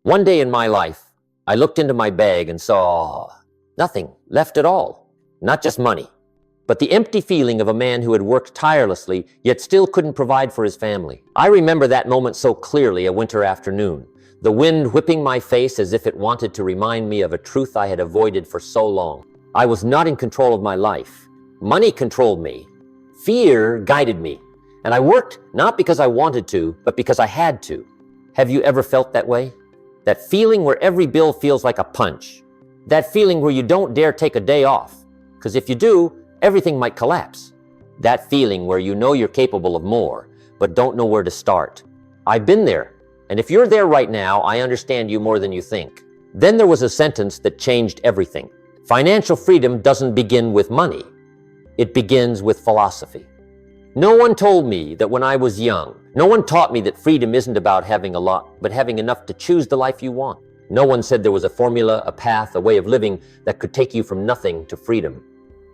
One day in my life, I looked into my bag and saw nothing left at all. Not just money, but the empty feeling of a man who had worked tirelessly, yet still couldn't provide for his family. I remember that moment so clearly, a winter afternoon, the wind whipping my face as if it wanted to remind me of a truth I had avoided for so long. I was not in control of my life. Money controlled me. Fear guided me. And I worked not because I wanted to, but because I had to. Have you ever felt that way? That feeling where every bill feels like a punch. That feeling where you don't dare take a day off, because if you do, everything might collapse. That feeling where you know you're capable of more, but don't know where to start. I've been there, and if you're there right now, I understand you more than you think. Then there was a sentence that changed everything. Financial freedom doesn't begin with money. It begins with philosophy. No one told me that when I was young. No one taught me that freedom isn't about having a lot, but having enough to choose the life you want. No one said there was a formula, a path, a way of living that could take you from nothing to freedom.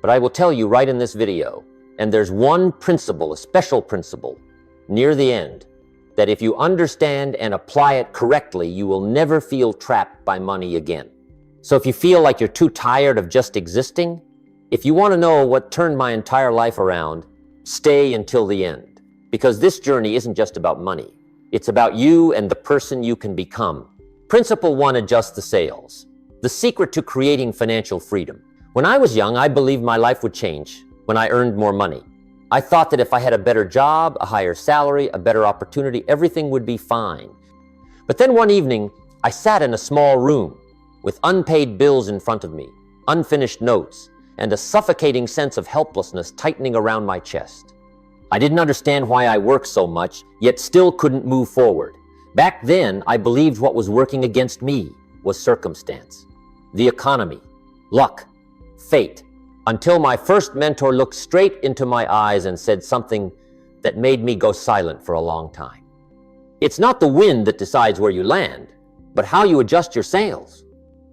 But I will tell you right in this video, and there's one principle, a special principle, near the end, that if you understand and apply it correctly, you will never feel trapped by money again. So if you feel like you're too tired of just existing, if you want to know what turned my entire life around, stay until the end. Because this journey isn't just about money. It's about you and the person you can become. Principle 1, adjust the sails. The secret to creating financial freedom. When I was young, I believed my life would change when I earned more money. I thought that if I had a better job, a higher salary, a better opportunity, everything would be fine. But then one evening, I sat in a small room with unpaid bills in front of me, unfinished notes, and a suffocating sense of helplessness tightening around my chest. I didn't understand why I worked so much, yet still couldn't move forward. Back then, I believed what was working against me was circumstance, the economy, luck, fate, until my first mentor looked straight into my eyes and said something that made me go silent for a long time. It's not the wind that decides where you land, but how you adjust your sails.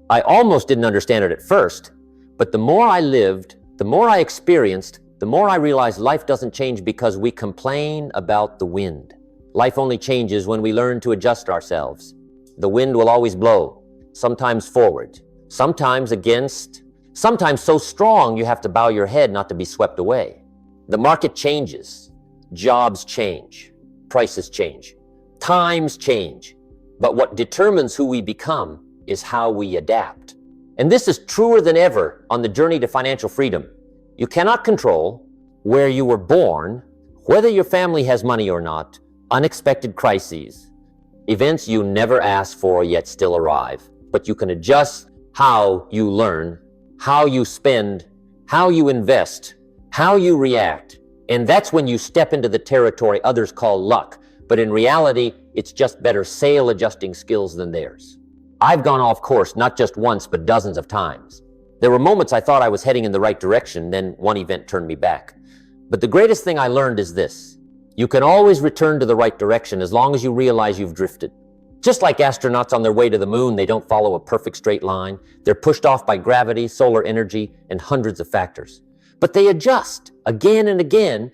I almost didn't understand it at first, but the more I lived, the more I experienced, the more I realized life doesn't change because we complain about the wind. Life only changes when we learn to adjust ourselves. The wind will always blow, sometimes forward, sometimes against, sometimes so strong you have to bow your head not to be swept away. The market changes, jobs change, prices change, times change, but what determines who we become is how we adapt. And this is truer than ever on the journey to financial freedom. You cannot control where you were born, whether your family has money or not, unexpected crises, events you never asked for yet still arrive. But you can adjust how you learn, how you spend, how you invest, how you react. And that's when you step into the territory others call luck. But in reality, it's just better sail adjusting skills than theirs. I've gone off course not just once, but dozens of times. There were moments I thought I was heading in the right direction, then one event turned me back. But the greatest thing I learned is this. You can always return to the right direction as long as you realize you've drifted. Just like astronauts on their way to the moon, they don't follow a perfect straight line. They're pushed off by gravity, solar energy, and hundreds of factors. But they adjust again and again,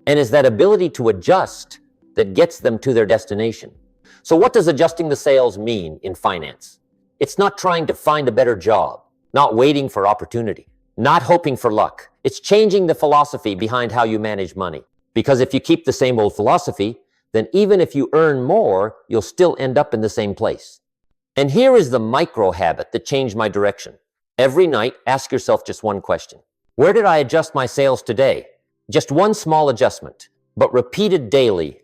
and it's that ability to adjust that gets them to their destination. So what does adjusting the sails mean in finance? It's not trying to find a better job, not waiting for opportunity, not hoping for luck. It's changing the philosophy behind how you manage money. Because if you keep the same old philosophy, then even if you earn more, you'll still end up in the same place. And here is the micro habit that changed my direction. Every night, ask yourself just one question. Where did I adjust my sails today? Just one small adjustment, but repeated daily,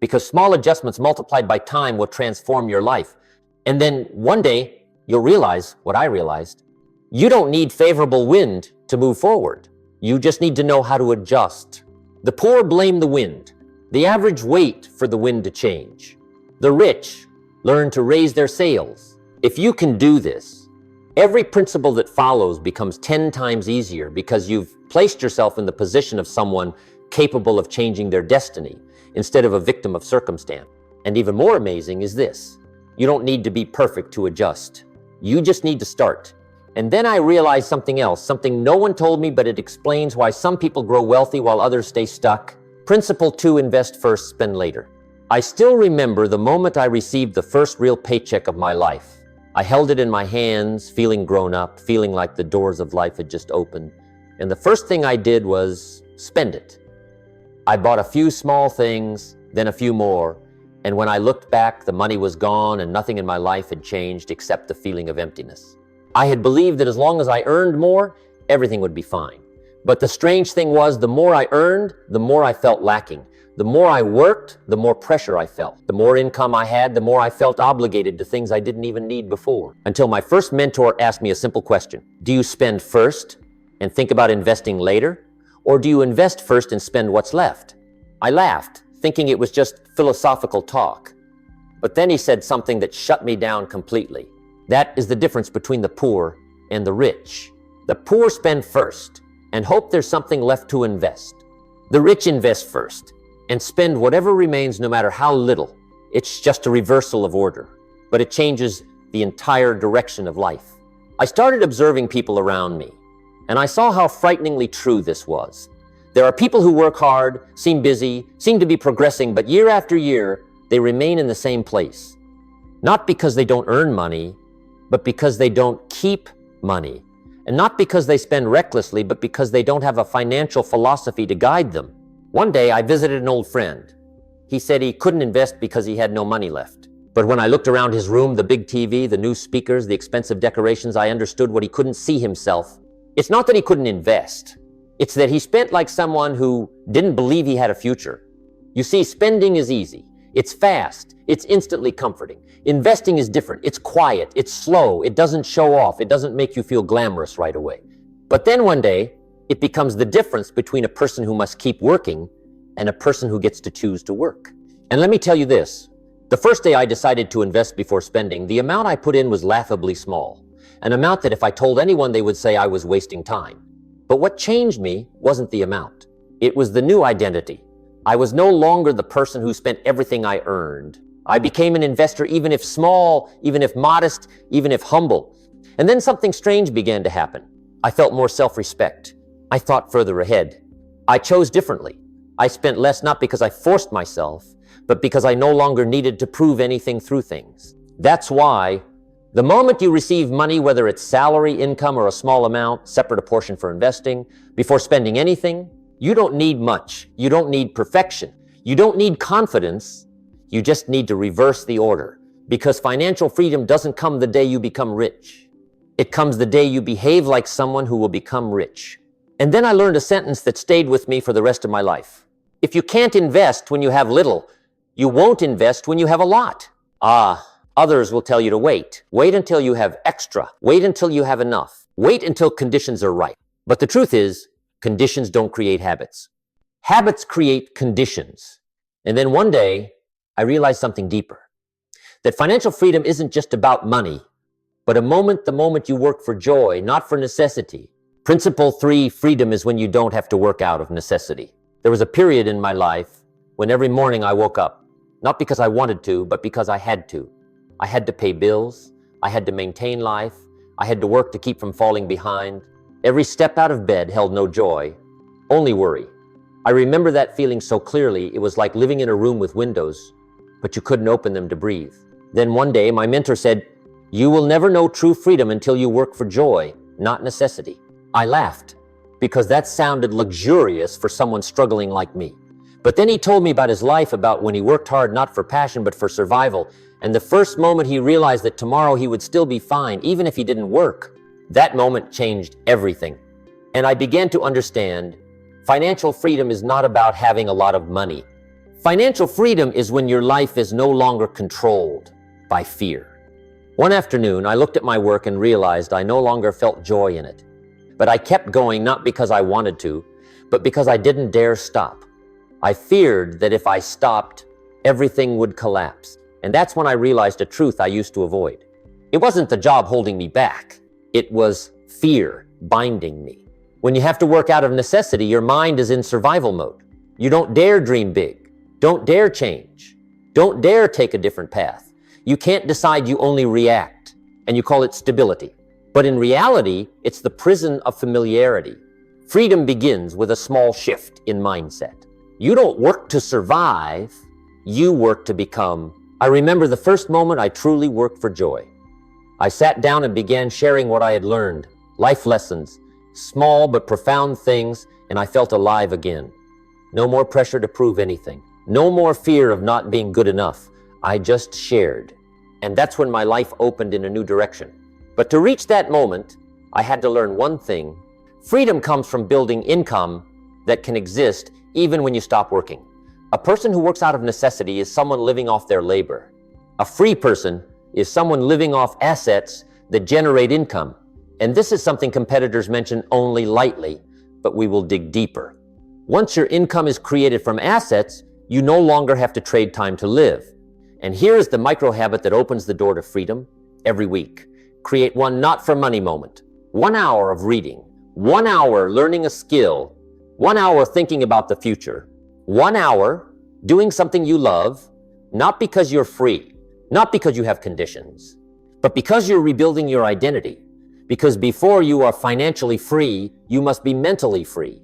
because small adjustments multiplied by time will transform your life. And then one day, you'll realize what I realized. You don't need favorable wind to move forward. You just need to know how to adjust. The poor blame the wind. The average wait for the wind to change. The rich learn to raise their sails. If you can do this, every principle that follows becomes 10 times easier because you've placed yourself in the position of someone capable of changing their destiny instead of a victim of circumstance. And even more amazing is this. You don't need to be perfect to adjust. You just need to start. And then I realized something else, something no one told me, but it explains why some people grow wealthy while others stay stuck. Principle 2, invest first, spend later. I still remember the moment I received the first real paycheck of my life. I held it in my hands, feeling grown up, feeling like the doors of life had just opened. And the first thing I did was spend it. I bought a few small things, then a few more, and when I looked back, the money was gone and nothing in my life had changed except the feeling of emptiness. I had believed that as long as I earned more, everything would be fine. But the strange thing was, the more I earned, the more I felt lacking. The more I worked, the more pressure I felt. The more income I had, the more I felt obligated to things I didn't even need before. Until my first mentor asked me a simple question. Do you spend first and think about investing later? Or do you invest first and spend what's left? I laughed, thinking it was just philosophical talk. But then he said something that shut me down completely. That is the difference between the poor and the rich. The poor spend first and hope there's something left to invest. The rich invest first and spend whatever remains, no matter how little. It's just a reversal of order, but it changes the entire direction of life. I started observing people around me, and I saw how frighteningly true this was. There are people who work hard, seem busy, seem to be progressing, but year after year, they remain in the same place. Not because they don't earn money, but because they don't keep money. And not because they spend recklessly, but because they don't have a financial philosophy to guide them. One day, I visited an old friend. He said he couldn't invest because he had no money left. But when I looked around his room, the big TV, the new speakers, the expensive decorations, I understood what he couldn't see himself. It's not that he couldn't invest. It's that he spent like someone who didn't believe he had a future. You see, spending is easy. It's fast. It's instantly comforting. Investing is different. It's quiet. It's slow. It doesn't show off. It doesn't make you feel glamorous right away. But then one day, it becomes the difference between a person who must keep working and a person who gets to choose to work. And let me tell you this. The first day I decided to invest before spending, the amount I put in was laughably small. An amount that if I told anyone, they would say I was wasting time. But what changed me wasn't the amount. It was the new identity. I was no longer the person who spent everything I earned. I became an investor, even if small, even if modest, even if humble. And then something strange began to happen. I felt more self-respect. I thought further ahead. I chose differently. I spent less not because I forced myself, but because I no longer needed to prove anything through things. That's why the moment you receive money, whether it's salary, income, or a small amount, separate a portion for investing, before spending anything, you don't need much. You don't need perfection. You don't need confidence. You just need to reverse the order, because financial freedom doesn't come the day you become rich. It comes the day you behave like someone who will become rich. And then I learned a sentence that stayed with me for the rest of my life. If you can't invest when you have little, you won't invest when you have a lot. Others will tell you to wait. Wait until you have extra. Wait until you have enough. Wait until conditions are right. But the truth is, conditions don't create habits. Habits create conditions. And then one day, I realized something deeper. That financial freedom isn't just about money, but the moment you work for joy, not for necessity. Principle 3, freedom is when you don't have to work out of necessity. There was a period in my life when every morning I woke up, not because I wanted to, but because I had to. I had to pay bills. I had to maintain life. I had to work to keep from falling behind. Every step out of bed held no joy, only worry. I remember that feeling so clearly. It was like living in a room with windows, but you couldn't open them to breathe. Then one day, my mentor said, "You will never know true freedom until you work for joy, not necessity." I laughed, because that sounded luxurious for someone struggling like me. But then he told me about his life, about when he worked hard not for passion but for survival, and the first moment he realized that tomorrow he would still be fine, even if he didn't work. That moment changed everything. And I began to understand financial freedom is not about having a lot of money. Financial freedom is when your life is no longer controlled by fear. One afternoon, I looked at my work and realized I no longer felt joy in it. But I kept going not because I wanted to, but because I didn't dare stop. I feared that if I stopped, everything would collapse. And that's when I realized a truth I used to avoid. It wasn't the job holding me back. It was fear binding me. When you have to work out of necessity, your mind is in survival mode. You don't dare dream big. Don't dare change. Don't dare take a different path. You can't decide, you only react. And you call it stability. But in reality, it's the prison of familiarity. Freedom begins with a small shift in mindset. You don't work to survive. you work to become. I remember the first moment I truly worked for joy. I sat down and began sharing what I had learned, life lessons, small but profound things, and I felt alive again. No more pressure to prove anything. No more fear of not being good enough. I just shared. And that's when my life opened in a new direction. But to reach that moment, I had to learn one thing. Freedom comes from building income that can exist even when you stop working. A person who works out of necessity is someone living off their labor. A free person is someone living off assets that generate income. And this is something competitors mention only lightly, but we will dig deeper. Once your income is created from assets, you no longer have to trade time to live. And here is the micro habit that opens the door to freedom every week. Create one not for money moment. 1 hour of reading, 1 hour learning a skill, 1 hour thinking about the future, 1 hour doing something you love, not because you're free, not because you have conditions, but because you're rebuilding your identity. Because before you are financially free, you must be mentally free.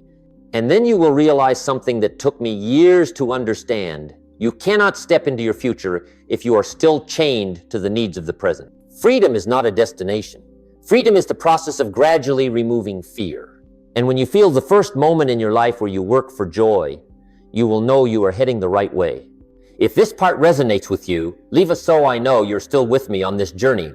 And then you will realize something that took me years to understand. You cannot step into your future if you are still chained to the needs of the present. Freedom is not a destination. Freedom is the process of gradually removing fear. And when you feel the first moment in your life where you work for joy, you will know you are heading the right way. If this part resonates with you, leave a so I know you're still with me on this journey.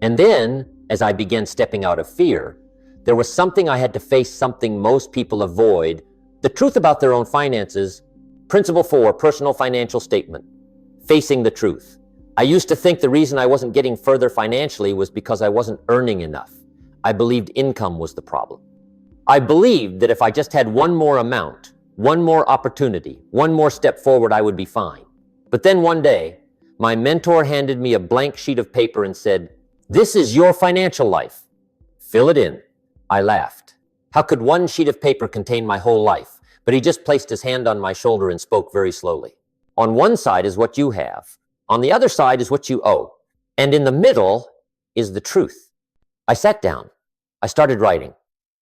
And then, as I began stepping out of fear, there was something I had to face, something most people avoid, the truth about their own finances. Principle 4, personal financial statement, facing the truth. I used to think the reason I wasn't getting further financially was because I wasn't earning enough. I believed income was the problem. I believed that if I just had one more amount, one more opportunity, one more step forward, I would be fine. But then one day, my mentor handed me a blank sheet of paper and said, "This is your financial life. Fill it in." I laughed. How could one sheet of paper contain my whole life? But he just placed his hand on my shoulder and spoke very slowly. On one side is what you have. On the other side is what you owe. And in the middle is the truth. I sat down. I started writing.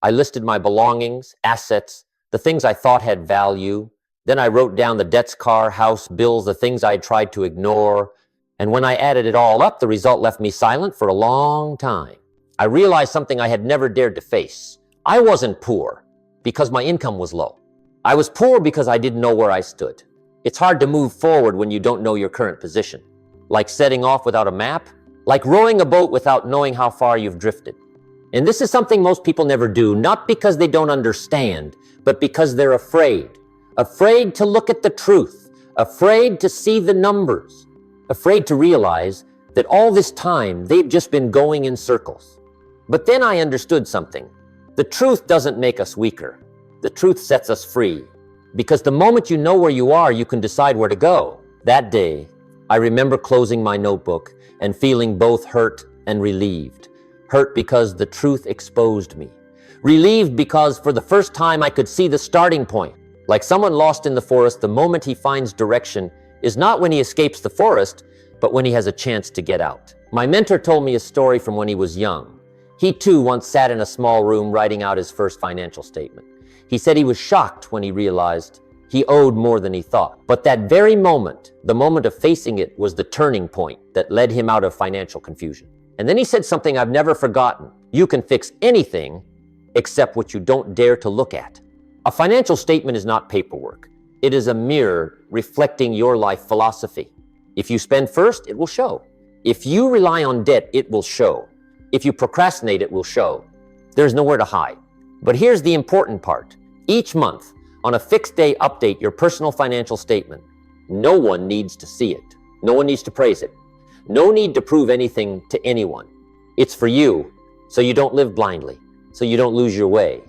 I listed my belongings, assets, the things I thought had value. Then I wrote down the debts, car, house, bills, the things I had tried to ignore. And when I added it all up, the result left me silent for a long time. I realized something I had never dared to face. I wasn't poor because my income was low. I was poor because I didn't know where I stood. It's hard to move forward when you don't know your current position. Like setting off without a map, like rowing a boat without knowing how far you've drifted. And this is something most people never do, not because they don't understand, but because they're afraid. Afraid to look at the truth, afraid to see the numbers, afraid to realize that all this time they've just been going in circles. But then I understood something. The truth doesn't make us weaker. The truth sets us free. Because the moment you know where you are, you can decide where to go. That day, I remember closing my notebook and feeling both hurt and relieved. Hurt because the truth exposed me. Relieved because for the first time I could see the starting point. Like someone lost in the forest, the moment he finds direction is not when he escapes the forest, but when he has a chance to get out. My mentor told me a story from when he was young. He too once sat in a small room writing out his first financial statement. He said he was shocked when he realized he owed more than he thought. But that very moment, the moment of facing it, was the turning point that led him out of financial confusion. And then he said something I've never forgotten. You can fix anything except what you don't dare to look at. A financial statement is not paperwork. It is a mirror reflecting your life philosophy. If you spend first, it will show. If you rely on debt, it will show. If you procrastinate, it will show. There's nowhere to hide. But here's the important part. Each month, on a fixed day, update your personal financial statement. No one needs to see it. No one needs to praise it. No need to prove anything to anyone. It's for you, so you don't live blindly, so you don't lose your way,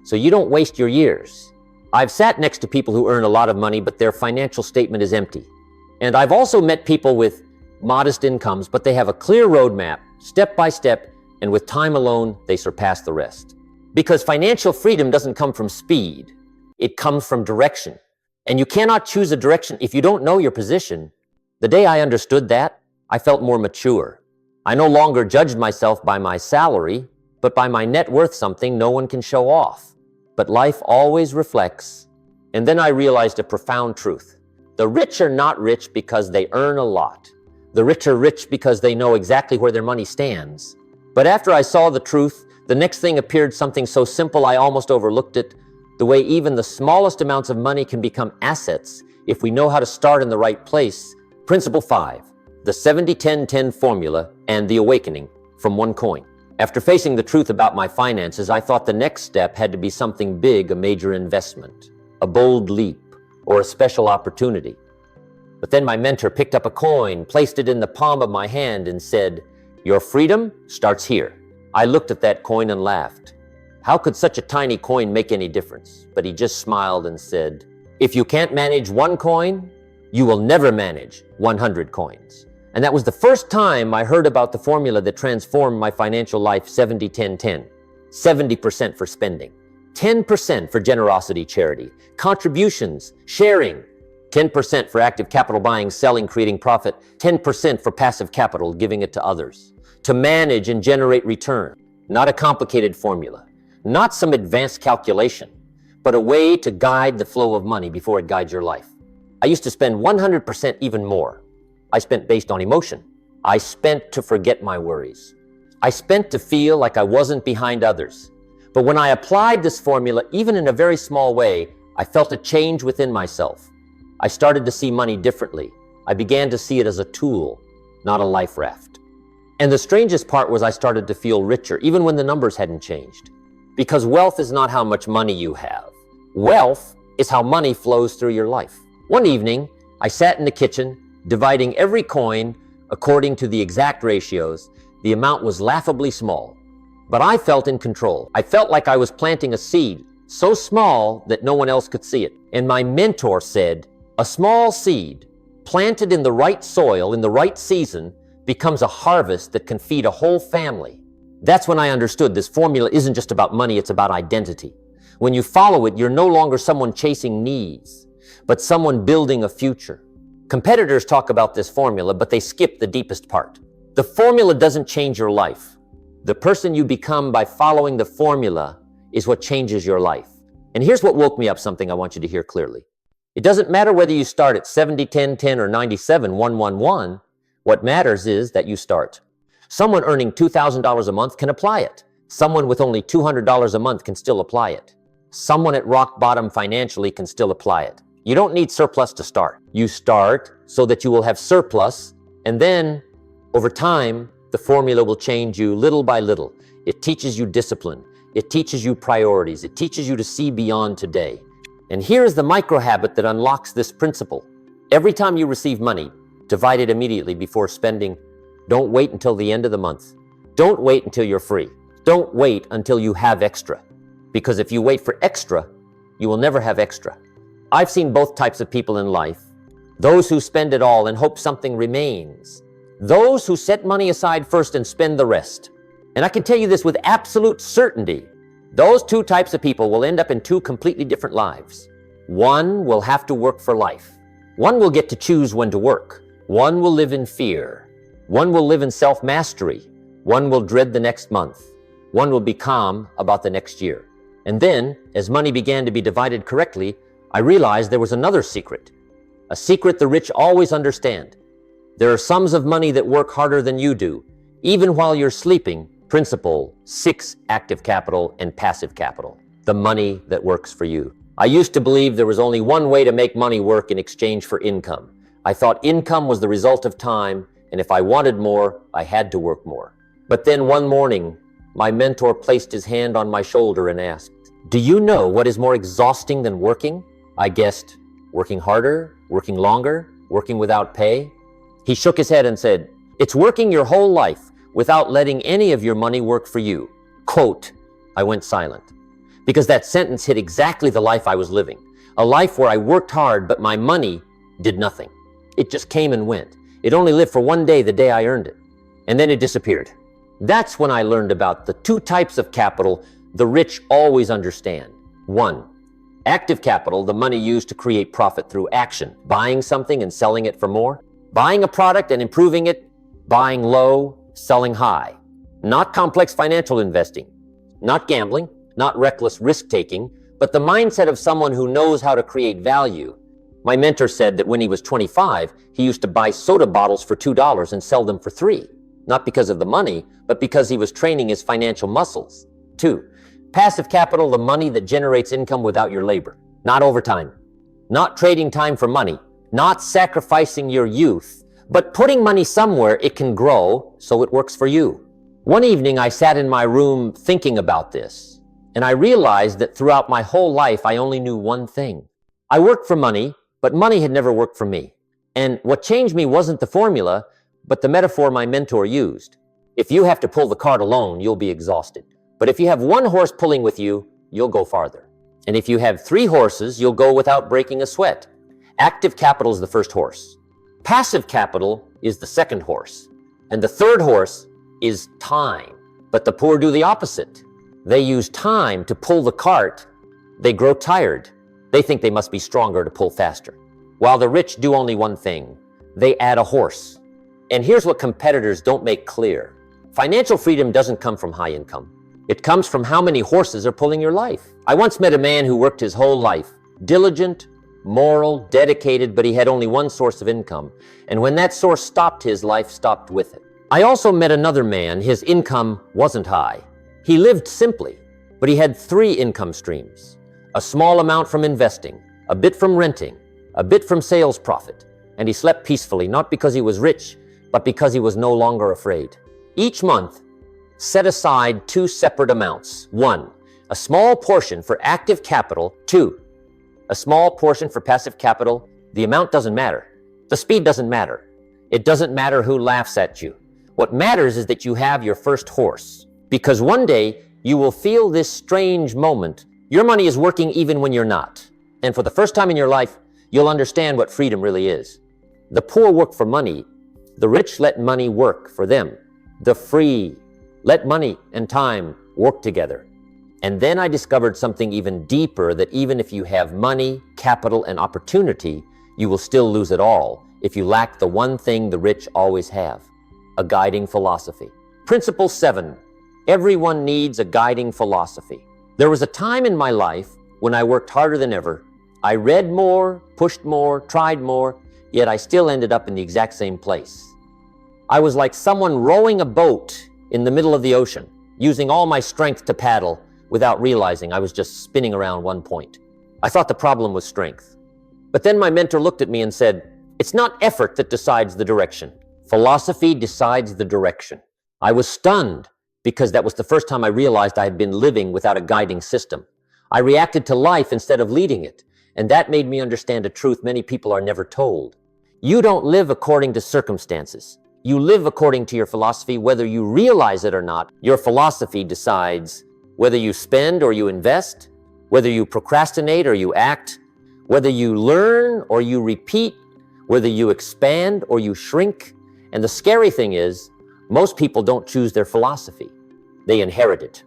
so you don't waste your years. I've sat next to people who earn a lot of money, but their financial statement is empty. And I've also met people with modest incomes, but they have a clear roadmap, step by step, and with time alone, they surpass the rest. Because financial freedom doesn't come from speed. It comes from direction. And you cannot choose a direction if you don't know your position. The day I understood that, I felt more mature. I no longer judged myself by my salary, but by my net worth, something no one can show off. But life always reflects. And then I realized a profound truth. The rich are not rich because they earn a lot. The rich are rich because they know exactly where their money stands. But after I saw the truth, the next thing appeared something so simple I almost overlooked it, the way even the smallest amounts of money can become assets if we know how to start in the right place. Principle 5, the 70-10-10 formula and the awakening from one coin. After facing the truth about my finances, I thought the next step had to be something big, a major investment, a bold leap, or a special opportunity. But then my mentor picked up a coin, placed it in the palm of my hand, and said, "Your freedom starts here." I looked at that coin and laughed. How could such a tiny coin make any difference? But he just smiled and said, "If you can't manage one coin, you will never manage 100 coins." And that was the first time I heard about the formula that transformed my financial life: 70-10-10. 70% for spending, 10% for generosity, charity, contributions, sharing, 10% for active capital buying, selling, creating profit, 10% for passive capital, giving it to others, to manage and generate return. Not a complicated formula, not some advanced calculation, but a way to guide the flow of money before it guides your life. I used to spend 100% even more. I spent based on emotion. I spent to forget my worries. I spent to feel like I wasn't behind others. But when I applied this formula, even in a very small way, I felt a change within myself. I started to see money differently. I began to see it as a tool, not a life raft. And the strangest part was I started to feel richer, even when the numbers hadn't changed. Because wealth is not how much money you have. Wealth is how money flows through your life. One evening, I sat in the kitchen, dividing every coin according to the exact ratios. The amount was laughably small, but I felt in control. I felt like I was planting a seed, so small that no one else could see it. And my mentor said, "A small seed planted in the right soil, in the right season, becomes a harvest that can feed a whole family." That's when I understood this formula isn't just about money, it's about identity. When you follow it, you're no longer someone chasing needs, but someone building a future. Competitors talk about this formula, but they skip the deepest part. The formula doesn't change your life. The person you become by following the formula is what changes your life. And here's what woke me up, something I want you to hear clearly. It doesn't matter whether you start at 70-10-10 or 97-1-1-1. What matters is that you start. Someone earning $2,000 a month can apply it. Someone with only $200 a month can still apply it. Someone at rock bottom financially can still apply it. You don't need surplus to start. You start so that you will have surplus, and then over time, the formula will change you little by little. It teaches you discipline. It teaches you priorities. It teaches you to see beyond today. And here is the micro habit that unlocks this principle. Every time you receive money, divide it immediately before spending. Don't wait until the end of the month. Don't wait until you're free. Don't wait until you have extra. Because if you wait for extra, you will never have extra. I've seen both types of people in life. Those who spend it all and hope something remains. Those who set money aside first and spend the rest. And I can tell you this with absolute certainty. Those two types of people will end up in two completely different lives. One will have to work for life. One will get to choose when to work. One will live in fear. One will live in self-mastery. One will dread the next month. One will be calm about the next year. And then, as money began to be divided correctly, I realized there was another secret. A secret the rich always understand. There are sums of money that work harder than you do, even while you're sleeping. Principle 6, active capital and passive capital. The money that works for you. I used to believe there was only one way to make money work in exchange for income. I thought income was the result of time, and if I wanted more, I had to work more. But then one morning, my mentor placed his hand on my shoulder and asked, "Do you know what is more exhausting than working?" I guessed, working harder, working longer, working without pay. He shook his head and said, "It's working your whole life without letting any of your money work for you." Quote, I went silent, because that sentence hit exactly the life I was living. A life where I worked hard, but my money did nothing. It just came and went. It only lived for one day, the day I earned it. And then it disappeared. That's when I learned about the two types of capital the rich always understand. 1, active capital, the money used to create profit through action, buying something and selling it for more, buying a product and improving it, buying low, selling high. Not complex financial investing, not gambling, not reckless risk-taking, but the mindset of someone who knows how to create value. My mentor said that when he was 25, he used to buy soda bottles for $2 and sell them for $3. Not because of the money, but because he was training his financial muscles. 2. Passive capital, the money that generates income without your labor. Not overtime. Not trading time for money. Not sacrificing your youth, but putting money somewhere it can grow so it works for you. One evening, I sat in my room thinking about this, and I realized that throughout my whole life, I only knew one thing. I worked for money, but money had never worked for me. And what changed me wasn't the formula, but the metaphor my mentor used. If you have to pull the cart alone, you'll be exhausted. But if you have one horse pulling with you, you'll go farther. And if you have 3 horses, you'll go without breaking a sweat. Active capital is the first horse. Passive capital is the second horse. And the third horse is time. But the poor do the opposite. They use time to pull the cart. They grow tired. They think they must be stronger to pull faster. While the rich do only one thing. They add a horse. And here's what competitors don't make clear. Financial freedom doesn't come from high income. It comes from how many horses are pulling your life. I once met a man who worked his whole life. Diligent, moral, dedicated, but he had only one source of income. And when that source stopped, his life stopped with it. I also met another man. His income wasn't high. He lived simply, but he had 3 income streams. A small amount from investing, a bit from renting, a bit from sales profit. And he slept peacefully, not because he was rich, but because he was no longer afraid. Each month, set aside 2 separate amounts. 1, a small portion for active capital. 2, a small portion for passive capital. The amount doesn't matter. The speed doesn't matter. It doesn't matter who laughs at you. What matters is that you have your first horse. Because one day, you will feel this strange moment. Your money is working even when you're not. And for the first time in your life, you'll understand what freedom really is. The poor work for money. The rich let money work for them. The free let money and time work together. And then I discovered something even deeper, that even if you have money, capital, and opportunity, you will still lose it all if you lack the one thing the rich always have, a guiding philosophy. Principle 7, everyone needs a guiding philosophy. There was a time in my life when I worked harder than ever. I read more, pushed more, tried more, yet I still ended up in the exact same place. I was like someone rowing a boat in the middle of the ocean, using all my strength to paddle without realizing I was just spinning around one point. I thought the problem was strength. But then my mentor looked at me and said, it's not effort that decides the direction. Philosophy decides the direction. I was stunned because that was the first time I realized I had been living without a guiding system. I reacted to life instead of leading it, and that made me understand a truth many people are never told. You don't live according to circumstances. You live according to your philosophy, whether you realize it or not. Your philosophy decides whether you spend or you invest, whether you procrastinate or you act, whether you learn or you repeat, whether you expand or you shrink. And the scary thing is, most people don't choose their philosophy. They inherit it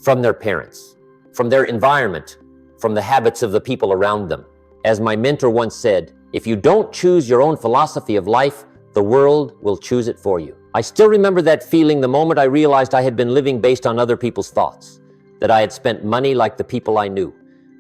from their parents, from their environment, from the habits of the people around them. As my mentor once said, if you don't choose your own philosophy of life, the world will choose it for you. I still remember that feeling the moment I realized I had been living based on other people's thoughts, that I had spent money like the people I knew,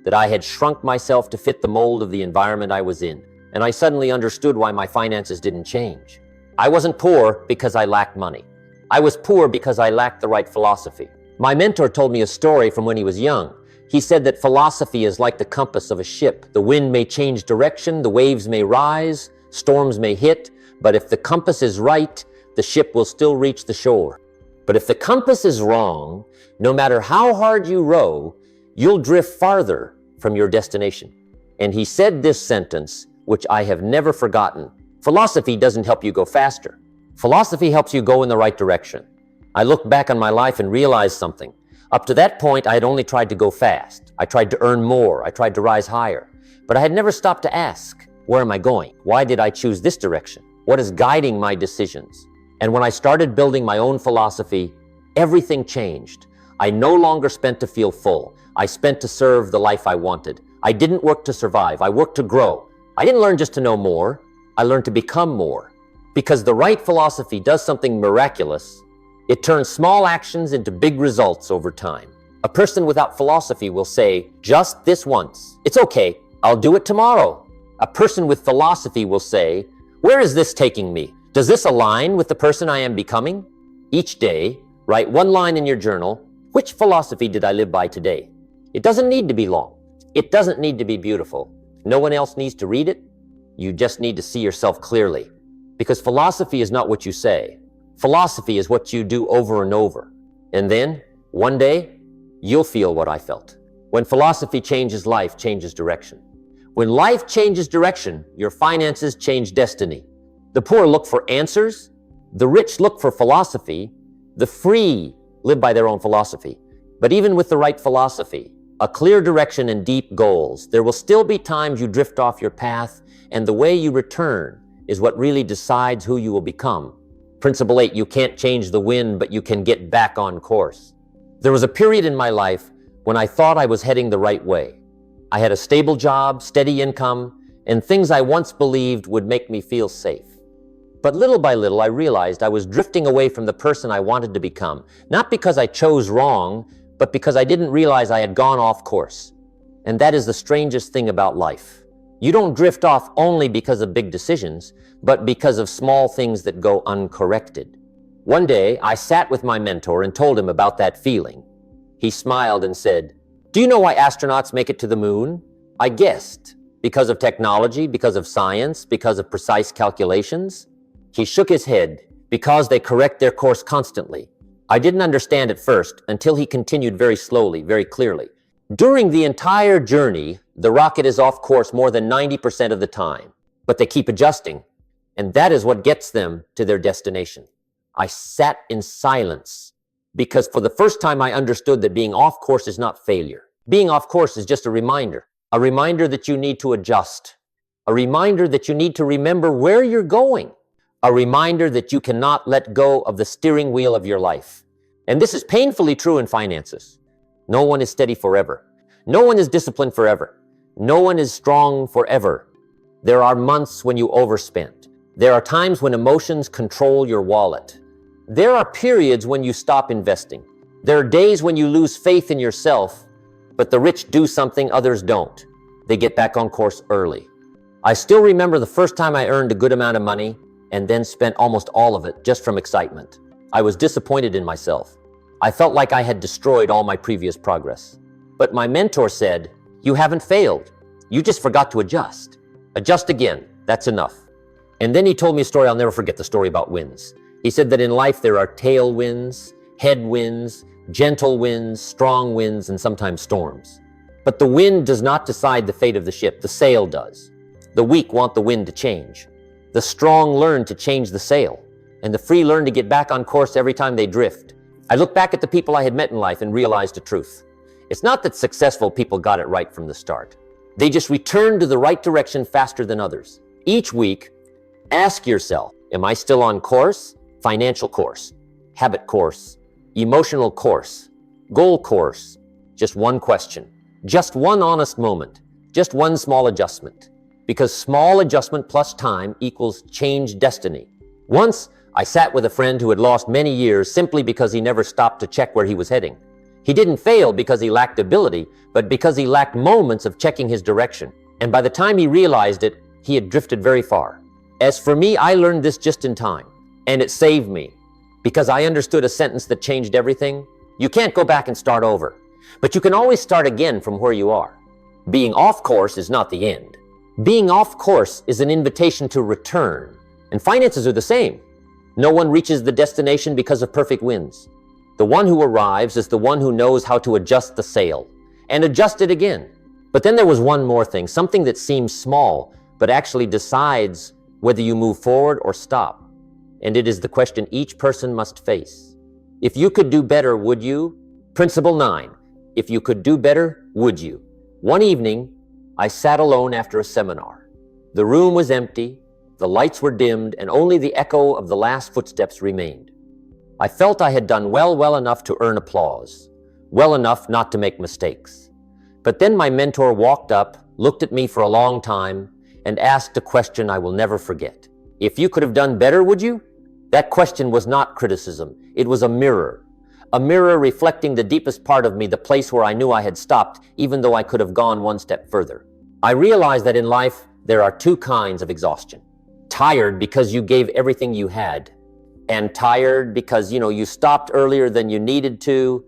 that I had shrunk myself to fit the mold of the environment I was in. And I suddenly understood why my finances didn't change. I wasn't poor because I lacked money. I was poor because I lacked the right philosophy. My mentor told me a story from when he was young. He said that philosophy is like the compass of a ship. The wind may change direction, the waves may rise, storms may hit, but if the compass is right, the ship will still reach the shore. But if the compass is wrong, no matter how hard you row, you'll drift farther from your destination. And he said this sentence, which I have never forgotten. Philosophy doesn't help you go faster. Philosophy helps you go in the right direction. I looked back on my life and realized something. Up to that point, I had only tried to go fast. I tried to earn more. I tried to rise higher. But I had never stopped to ask, where am I going? Why did I choose this direction? What is guiding my decisions? And when I started building my own philosophy, everything changed. I no longer spent to feel full. I spent to serve the life I wanted. I didn't work to survive. I worked to grow. I didn't learn just to know more. I learned to become more. Because the right philosophy does something miraculous. It turns small actions into big results over time. A person without philosophy will say, just this once. It's okay. I'll do it tomorrow. A person with philosophy will say, where is this taking me? Does this align with the person I am becoming? Each day, write one line in your journal, which philosophy did I live by today? It doesn't need to be long. It doesn't need to be beautiful. No one else needs to read it. You just need to see yourself clearly. Because philosophy is not what you say. Philosophy is what you do over and over. And then, one day, you'll feel what I felt. When philosophy changes, life changes direction. When life changes direction, your finances change destiny. The poor look for answers. The rich look for philosophy. The free live by their own philosophy. But even with the right philosophy, a clear direction and deep goals, there will still be times you drift off your path, and the way you return is what really decides who you will become. Principle 8, you can't change the wind, but you can get back on course. There was a period in my life when I thought I was heading the right way. I had a stable job, steady income, and things I once believed would make me feel safe. But little by little, I realized I was drifting away from the person I wanted to become, not because I chose wrong, but because I didn't realize I had gone off course. And that is the strangest thing about life. You don't drift off only because of big decisions, but because of small things that go uncorrected. One day, I sat with my mentor and told him about that feeling. He smiled and said, do you know why astronauts make it to the moon? I guessed. Because of technology, because of science, because of precise calculations? He shook his head. Because they correct their course constantly. I didn't understand at first until he continued very slowly, very clearly. During the entire journey, the rocket is off course more than 90% of the time, but they keep adjusting, and that is what gets them to their destination. I sat in silence because for the first time I understood that being off course is not failure. Being off course is just a reminder that you need to adjust, a reminder that you need to remember where you're going, a reminder that you cannot let go of the steering wheel of your life. And this is painfully true in finances. No one is steady forever. No one is disciplined forever. No one is strong forever. There are months when you overspend. There are times when emotions control your wallet. There are periods when you stop investing. There are days when you lose faith in yourself, but the rich do something others don't. They get back on course early. I still remember the first time I earned a good amount of money and then spent almost all of it just from excitement. I was disappointed in myself. I felt like I had destroyed all my previous progress. But my mentor said, you haven't failed. You just forgot to adjust. Adjust again. That's enough. And then he told me a story I'll never forget, the story about winds. He said that in life there are tailwinds, headwinds, gentle winds, strong winds, and sometimes storms. But the wind does not decide the fate of the ship. The sail does. The weak want the wind to change. The strong learn to change the sail. And the free learn to get back on course every time they drift. I look back at the people I had met in life and realized a truth. It's not that successful people got it right from the start. They just returned to the right direction faster than others. Each week, ask yourself, am I still on course? Financial course, habit course, emotional course, goal course. Just one question, just one honest moment, just one small adjustment. Because small adjustment plus time equals change destiny. Once, I sat with a friend who had lost many years simply because he never stopped to check where he was heading. He didn't fail because he lacked ability, but because he lacked moments of checking his direction. And by the time he realized it, he had drifted very far. As for me, I learned this just in time, and it saved me because I understood a sentence that changed everything. You can't go back and start over, but you can always start again from where you are. Being off course is not the end. Being off course is an invitation to return, and finances are the same. No one reaches the destination because of perfect winds. The one who arrives is the one who knows how to adjust the sail and adjust it again. But then there was one more thing, something that seems small, but actually decides whether you move forward or stop. And it is the question each person must face. If you could do better, would you? Principle 9. If you could do better, would you? One evening, I sat alone after a seminar. The room was empty, the lights were dimmed, and only the echo of the last footsteps remained. I felt I had done well enough to earn applause, well enough not to make mistakes. But then my mentor walked up, looked at me for a long time, and asked a question I will never forget. If you could have done better, would you? That question was not criticism. It was a mirror reflecting the deepest part of me, the place where I knew I had stopped, even though I could have gone one step further. I realized that in life, there are two kinds of exhaustion. Tired because you gave everything you had, and tired because, you stopped earlier than you needed to.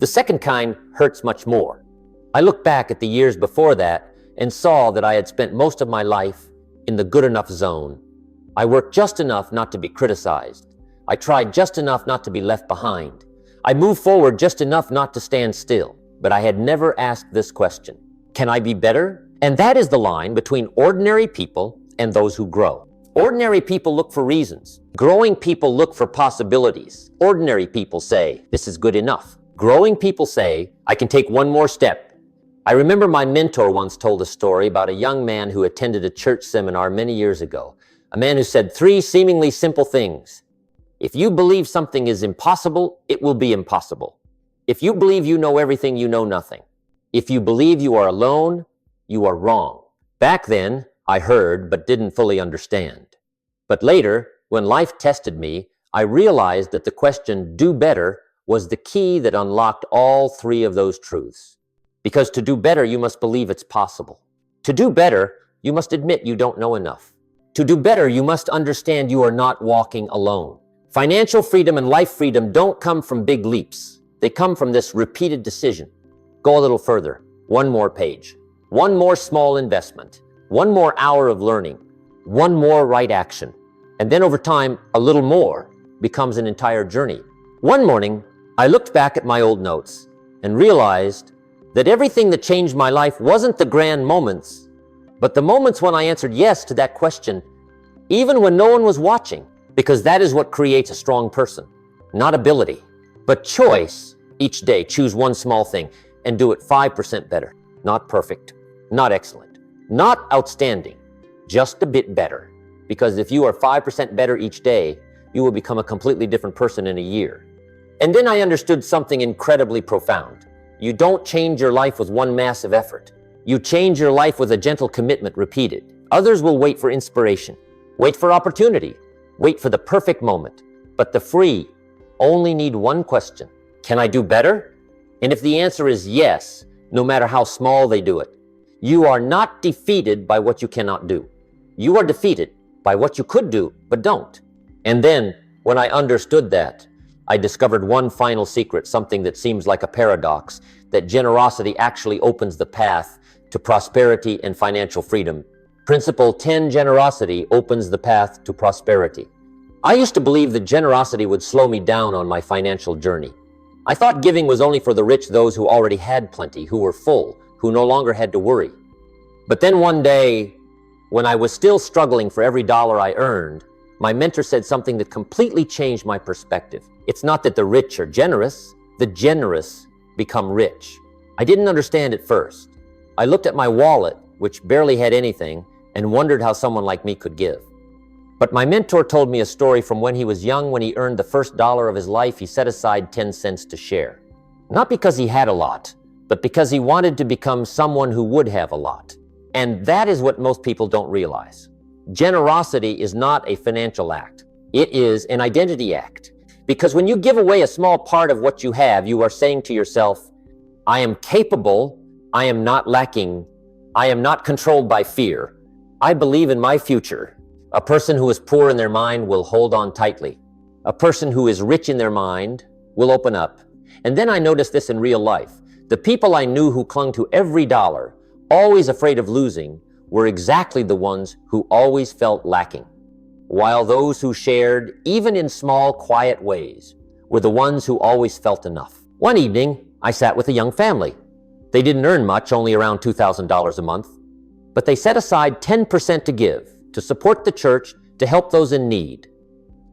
The second kind hurts much more. I look back at the years before that and saw that I had spent most of my life in the good enough zone. I worked just enough not to be criticized. I tried just enough not to be left behind. I moved forward just enough not to stand still. But I had never asked this question: can I be better? And that is the line between ordinary people and those who grow. Ordinary people look for reasons. Growing people look for possibilities. Ordinary people say, this is good enough. Growing people say, I can take one more step. I remember my mentor once told a story about a young man who attended a church seminar many years ago. A man who said three seemingly simple things. If you believe something is impossible, it will be impossible. If you believe you know everything, you know nothing. If you believe you are alone, you are wrong. Back then, I heard but didn't fully understand. But later, when life tested me, I realized that the question, do better, was the key that unlocked all three of those truths. Because to do better, you must believe it's possible. To do better, you must admit you don't know enough. To do better, you must understand you are not walking alone. Financial freedom and life freedom don't come from big leaps. They come from this repeated decision. Go a little further. One more page. One more small investment. One more hour of learning. One more right action. And then over time, a little more becomes an entire journey. One morning, I looked back at my old notes and realized that everything that changed my life wasn't the grand moments, but the moments when I answered yes to that question, even when no one was watching, because that is what creates a strong person. Not ability, but choice. Each day, choose one small thing and do it 5% better. Not perfect, not excellent, not outstanding, just a bit better. Because if you are 5% better each day, you will become a completely different person in a year. And then I understood something incredibly profound. You don't change your life with one massive effort. You change your life with a gentle commitment repeated. Others will wait for inspiration, wait for opportunity, wait for the perfect moment. But the free only need one question. Can I do better? And if the answer is yes, no matter how small they do it, you are not defeated by what you cannot do. You are defeated by what you could do, but don't. And then, when I understood that, I discovered one final secret, something that seems like a paradox, that generosity actually opens the path to prosperity and financial freedom. Principle 10, generosity opens the path to prosperity. I used to believe that generosity would slow me down on my financial journey. I thought giving was only for the rich, those who already had plenty, who were full, who no longer had to worry. But then one day, when I was still struggling for every dollar I earned, my mentor said something that completely changed my perspective. It's not that the rich are generous, the generous become rich. I didn't understand at first. I looked at my wallet, which barely had anything, and wondered how someone like me could give. But my mentor told me a story from when he was young. When he earned the first dollar of his life, he set aside 10 cents to share. Not because he had a lot, but because he wanted to become someone who would have a lot. And that is what most people don't realize. Generosity is not a financial act. It is an identity act. Because when you give away a small part of what you have, you are saying to yourself, I am capable, I am not lacking, I am not controlled by fear. I believe in my future. A person who is poor in their mind will hold on tightly. A person who is rich in their mind will open up. And then I noticed this in real life. The people I knew who clung to every dollar, always afraid of losing, were exactly the ones who always felt lacking. While those who shared, even in small, quiet ways, were the ones who always felt enough. One evening, I sat with a young family. They didn't earn much, only around $2,000 a month, but they set aside 10% to give, to support the church, to help those in need.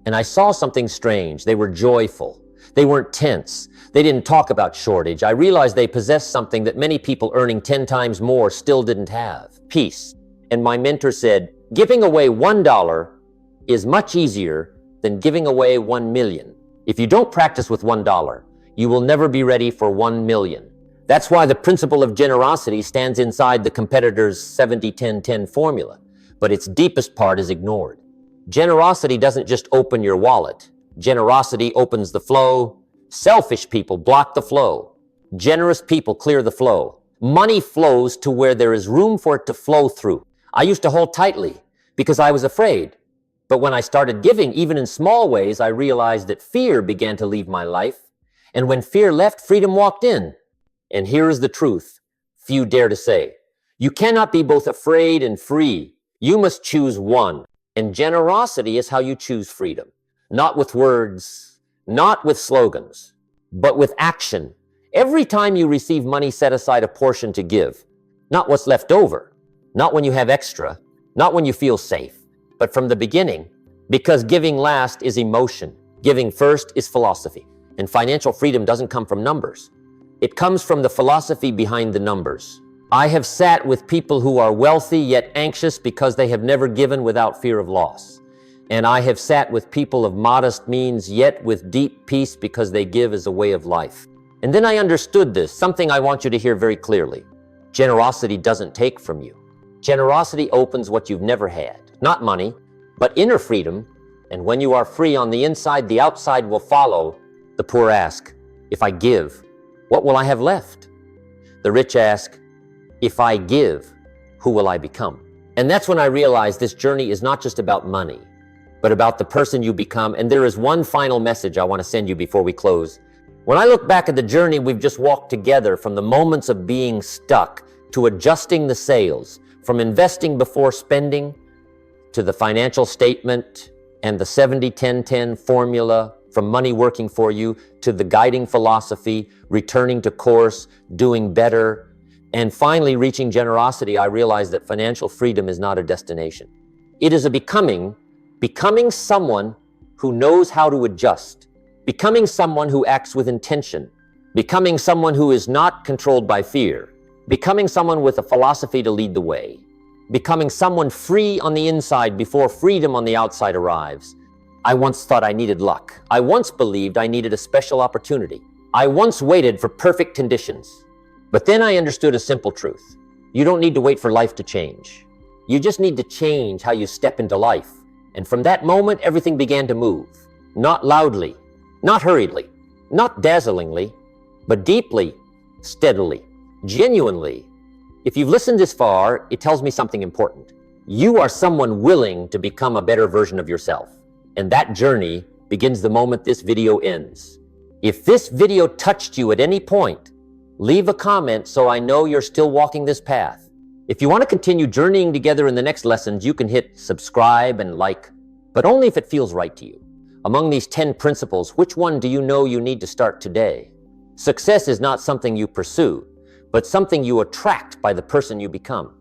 And I saw something strange. They were joyful. They weren't tense. They didn't talk about shortage. I realized they possessed something that many people earning 10 times more still didn't have: peace. And my mentor said, giving away $1 is much easier than giving away 1 million. If you don't practice with $1, you will never be ready for 1 million. That's why the principle of generosity stands inside the competitor's 70-10-10 formula, but its deepest part is ignored. Generosity doesn't just open your wallet. Generosity opens the flow. Selfish people block the flow. Generous people clear the flow. Money flows to where there is room for it to flow through. I used to hold tightly because I was afraid. But when I started giving, even in small ways, I realized that fear began to leave my life. And when fear left, freedom walked in. And here is the truth few dare to say. You cannot be both afraid and free. You must choose one. And generosity is how you choose freedom. Not with words, not with slogans, but with action. Every time you receive money, set aside a portion to give. Not what's left over, not when you have extra, not when you feel safe, but from the beginning, because giving last is emotion. Giving first is philosophy. And financial freedom doesn't come from numbers. It comes from the philosophy behind the numbers. I have sat with people who are wealthy yet anxious because they have never given without fear of loss. And I have sat with people of modest means yet with deep peace because they give as a way of life. And then I understood this, something I want you to hear very clearly. Generosity doesn't take from you. Generosity opens what you've never had. Not money, but inner freedom. And when you are free on the inside, the outside will follow. The poor ask, if I give, what will I have left? The rich ask, if I give, who will I become? And that's when I realized this journey is not just about money, but about the person you become. And there is one final message I want to send you before we close. When I look back at the journey we've just walked together, from the moments of being stuck to adjusting the sails, from investing before spending to the financial statement and the 70-10-10 formula, from money working for you to the guiding philosophy, returning to course, doing better, and finally reaching generosity, I realized that financial freedom is not a destination. It is a becoming someone who knows how to adjust, becoming someone who acts with intention, becoming someone who is not controlled by fear, becoming someone with a philosophy to lead the way, becoming someone free on the inside before freedom on the outside arrives. I once thought I needed luck. I once believed I needed a special opportunity. I once waited for perfect conditions. But then I understood a simple truth. You don't need to wait for life to change. You just need to change how you step into life. And from that moment, everything began to move. Not loudly, not hurriedly, not dazzlingly, but deeply, steadily, genuinely. If you've listened this far, it tells me something important. You are someone willing to become a better version of yourself. And that journey begins the moment this video ends. If this video touched you at any point, leave a comment so I know you're still walking this path. If you want to continue journeying together in the next lessons, you can hit subscribe and like, but only if it feels right to you. Among these 10 principles, which one do you know you need to start today? Success is not something you pursue, but something you attract by the person you become.